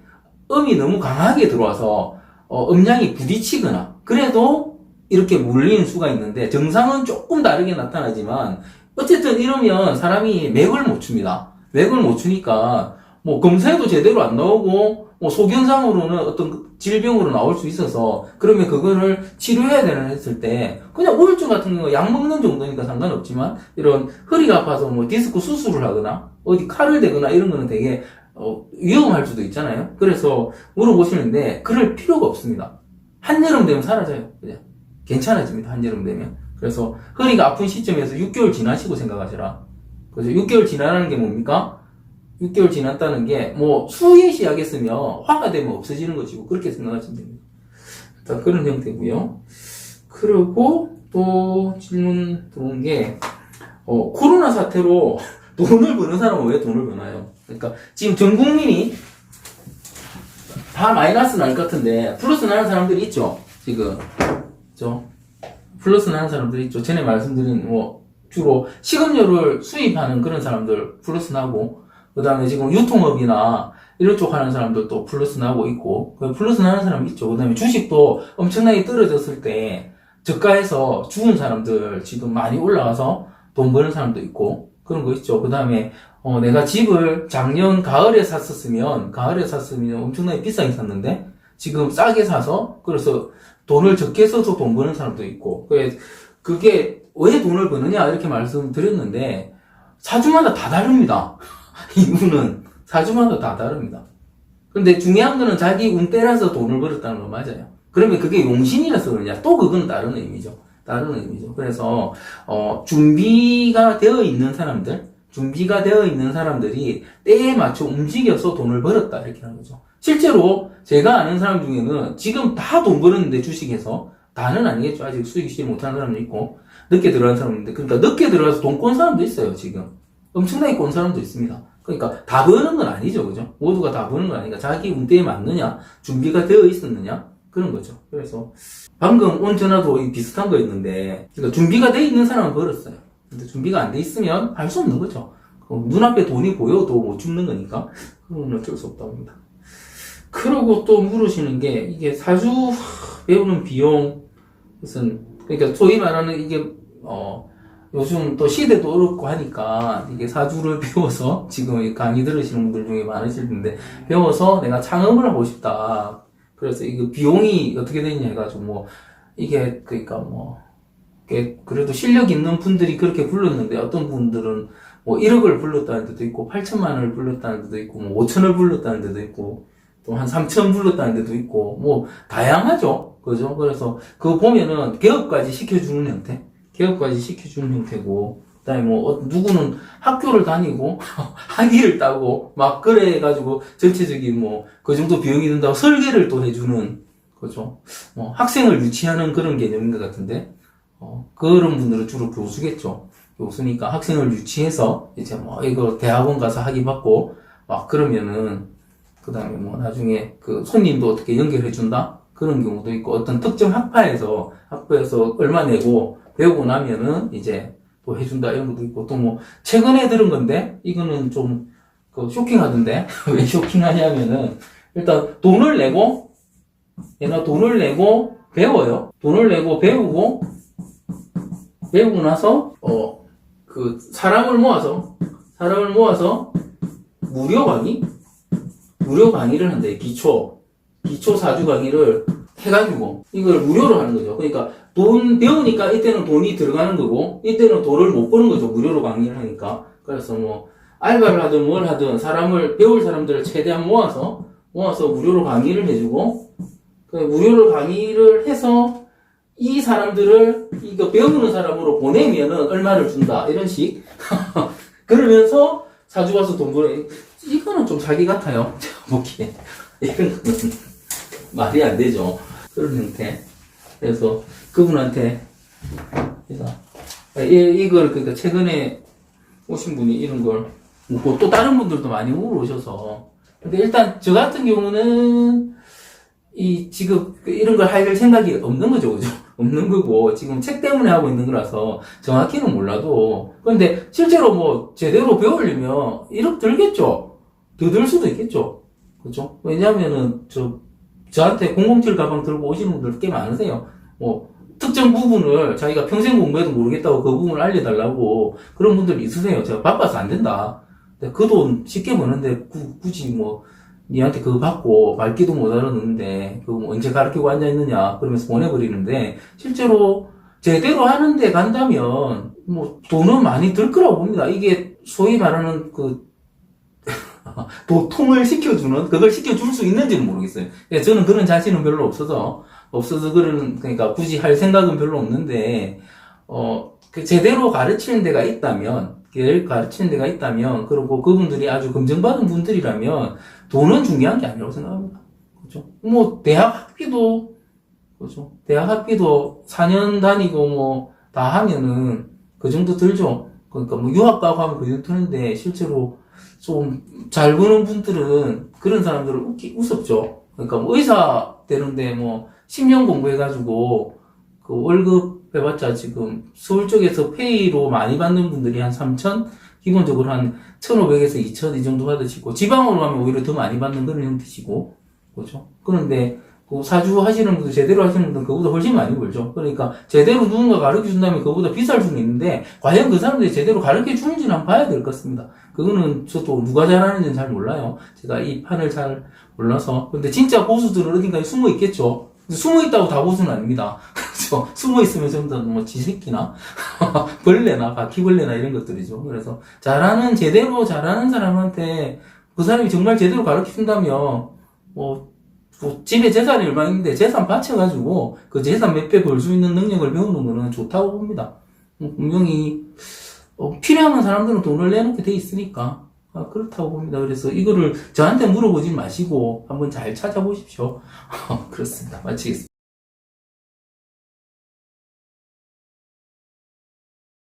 음이 너무 강하게 들어와서 음량이 부딪히거나 그래도 이렇게 몰리는 수가 있는데, 정상은 조금 다르게 나타나지만 어쨌든 이러면 사람이 맥을 못 춥니다. 맥을 못 추니까 뭐 검사해도 제대로 안 나오고 뭐 소견상으로는 어떤 질병으로 나올 수 있어서, 그러면 그거를 치료해야 되는 했을 때 그냥 우울증 같은 경우 약 먹는 정도니까 상관없지만, 이런 허리가 아파서 뭐 디스크 수술을 하거나 어디 칼을 대거나 이런 거는 되게 위험할 수도 있잖아요. 그래서 물어보시는데 그럴 필요가 없습니다. 한여름 되면 사라져요. 그냥 괜찮아집니다. 한여름 되면. 그래서 허리가 아픈 시점에서 6개월 지나시고 생각하시라. 그래서 6개월 지나라는 게 뭡니까? 6개월 지났다는 게 뭐 수의시 하겠으면 화가 되면 없어지는 것이고, 그렇게 생각하시면 됩니다. 일단 그런 형태고요. 그리고 또 질문 들어온 게 코로나 사태로 돈을 버는 사람은 왜 돈을 버나요? 그러니까 지금 전 국민이 다 마이너스 날 것 같은데 플러스 나는 사람들이 있죠. 지금 그죠? 플러스 나는 사람들이 있죠. 전에 말씀드린 뭐 주로 식음료를 수입하는 그런 사람들 플러스 나고, 그 다음에 지금 유통업이나 이런 쪽 하는 사람들도 플러스 나고 있고, 플러스 나는 사람이 있죠. 그 다음에 주식도 엄청나게 떨어졌을 때 저가에서 죽은 사람들 지금 많이 올라가서 돈 버는 사람도 있고, 그런 거 있죠. 그 다음에 내가 집을 작년 가을에 샀으면 엄청나게 비싸게 샀는데 지금 싸게 사서, 그래서 돈을 적게 써서 돈 버는 사람도 있고, 그게 왜 돈을 버느냐 이렇게 말씀드렸는데 사주마다 다 다릅니다. 이유는 사주마다 다 다릅니다. 근데 중요한 거는 자기 운 때라서 돈을 벌었다는 건 맞아요. 그러면 그게 용신이라서 그러냐? 또 그건 다른 의미죠. 다른 의미죠. 그래서 준비가 되어 있는 사람들이 때에 맞춰 움직여서 돈을 벌었다 이렇게 하는 거죠. 실제로 제가 아는 사람 중에는 지금 다 돈 벌었는데, 주식에서 다는 아니겠죠. 아직 수익이 못하는 사람도 있고 늦게 들어간 사람인데, 그러니까 늦게 들어가서 돈 꼰 사람도 있어요. 지금 엄청나게 꼰 사람도 있습니다. 그러니까 다 버는 건 아니죠, 그죠? 모두가 다 버는 건 아니니까 자기 운때에 맞느냐, 준비가 되어 있었느냐, 그런 거죠. 그래서 방금 온 전화도 비슷한 거였는데, 그러니까 준비가 되어 있는 사람은 벌었어요. 근데 준비가 안 돼 있으면 할 수 없는 거죠. 눈앞에 돈이 보여도 못 죽는 거니까 그건 어쩔 수 없다고 합니다. 그러고 또 물으시는 게, 이게 사주 배우는 비용, 무슨, 그러니까 소위 말하는 이게 요즘 또 시대도 어렵고 하니까 이게 사주를 배워서, 지금 강의 들으시는 분들 중에 많으실 텐데, 배워서 내가 창업을 하고 싶다. 그래서 이거 비용이 어떻게 되냐 해가지고 뭐 이게, 그러니까 뭐 그래도 실력 있는 분들이 그렇게 불렀는데, 어떤 분들은 뭐 1억을 불렀다는 데도 있고 8천만 원을 불렀다는 데도 있고 뭐 5천을 불렀다는 데도 있고 또 한 3천 불렀다는 데도 있고 뭐 다양하죠. 그죠? 그래서 그거 보면은 개업까지 시켜주는 형태고, 그다음에 뭐 누구는 학교를 다니고 학위를 따고 막 그래가지고 전체적인 뭐 그 정도 비용이 든다고 설계를 또 해주는 거죠. 뭐 학생을 유치하는 그런 개념인 것 같은데, 그런 분들은 주로 교수겠죠. 교수니까 학생을 유치해서 이제 뭐 이거 대학원 가서 학위 받고 막 그러면은, 그 다음에 뭐 나중에 그 손님도 어떻게 연결해준다? 그런 경우도 있고, 어떤 특정 학파에서 얼마 내고 배우고 나면은 이제 또 해준다 이런 것도 있고, 또 뭐 최근에 들은 건데 이거는 좀 쇼킹하던데 왜 쇼킹하냐면은, 일단 돈을 내고 배워요. 돈을 내고 배우고 나서 그 사람을 모아서 무료 강의를 한대. 기초 사주 강의를 해가지고 이걸 무료로 하는 거죠. 그러니까 돈 배우니까 이때는 돈이 들어가는 거고, 이때는 돈을 못 버는 거죠. 무료로 강의를 하니까. 그래서 뭐 알바를 하든 뭘 하든 배울 사람들을 최대한 모아서 무료로 강의를 해주고, 무료로 강의를 해서 이 사람들을 이거 배우는 사람으로 보내면은 얼마를 준다 이런 식. 그러면서 사주 가서 돈 벌어. 이거는 좀 사기 같아요. 제가 보기에 이런 거는 말이 안 되죠. 그런 형태. 그래서 그분한테 이걸, 그러니까 최근에 오신 분이 이런 걸 묻고, 또 다른 분들도 많이 물어오셔서 근데 일단 저 같은 경우는 지금 이런 걸 할 생각이 없는 거죠, 그죠? 없는 거고, 지금 책 때문에 하고 있는 거라서 정확히는 몰라도. 그런데 실제로 뭐 제대로 배우려면 1억 들겠죠? 더 들 수도 있겠죠? 그죠? 왜냐면은 저한테 007 가방 들고 오시는 분들 꽤 많으세요. 뭐, 특정 부분을 자기가 평생 공부해도 모르겠다고 그 부분을 알려달라고 그런 분들이 있으세요. 제가 바빠서 안 된다. 그 돈 쉽게 버는데 굳이 뭐 니한테 그거 받고 말귀도 못 알아듣는데 그거 뭐 언제 가르치고 앉아있느냐 그러면서 보내버리는데 실제로 제대로 하는데 간다면 뭐 돈은 많이 들 거라고 봅니다. 이게 소위 말하는 도통을 시켜주는 그걸 시켜줄 수 있는지는 모르겠어요. 저는 그런 자신은 별로 없어서 그러니까 굳이 할 생각은 별로 없는데 제대로 가르치는 데가 있다면 그리고 그분들이 아주 검증받은 분들이라면 돈은 중요한 게 아니라고 생각합니다. 그죠? 뭐 대학 학비도 그죠? 대학 학비도 4년 다니고 뭐 다 하면은 그 정도 들죠. 그러니까 뭐 유학 가고 하면 그 정도 드는데 실제로 좀 잘 버는 분들은 그런 사람들은 우습죠. 그러니까 뭐 의사 되는데 뭐 10년 공부해가지고 그 월급 해봤자 지금 서울 쪽에서 페이로 많이 받는 분들이 한 3천, 기본적으로 한 1,500에서 2천 이 정도 받으시고 지방으로 가면 오히려 더 많이 받는 그런 형태시고 그렇죠. 그런데 그 사주 하시는 분들 제대로 하시는 분들은 그보다 훨씬 많이 벌죠. 그러니까 제대로 누군가 가르쳐 준다면 그보다 비쌀 수는 있는데 과연 그 사람들이 제대로 가르쳐 주는지는 한번 봐야 될 것 같습니다. 그거는 저도 누가 잘하는지는 잘 몰라요. 제가 이 판을 잘 몰라서. 근데 진짜 고수들은 어딘가에 숨어 있겠죠. 숨어 있다고 다 고수는 아닙니다. 그렇죠. 숨어 있으면 전부 다 뭐 쥐새끼나 벌레나 바퀴벌레나 이런 것들이죠. 그래서 제대로 잘하는 사람한테 그 사람이 정말 제대로 가르쳐 준다면 뭐 집에 재산이 얼마 있는데 재산 바쳐가지고 그 재산 몇 배 벌 수 있는 능력을 배우는 거는 좋다고 봅니다. 분명히 필요한 사람들은 돈을 내놓게 돼 있으니까 그렇다고 봅니다. 그래서 이거를 저한테 물어보지 마시고 한번 잘 찾아보십시오. 그렇습니다. 마치겠습니다.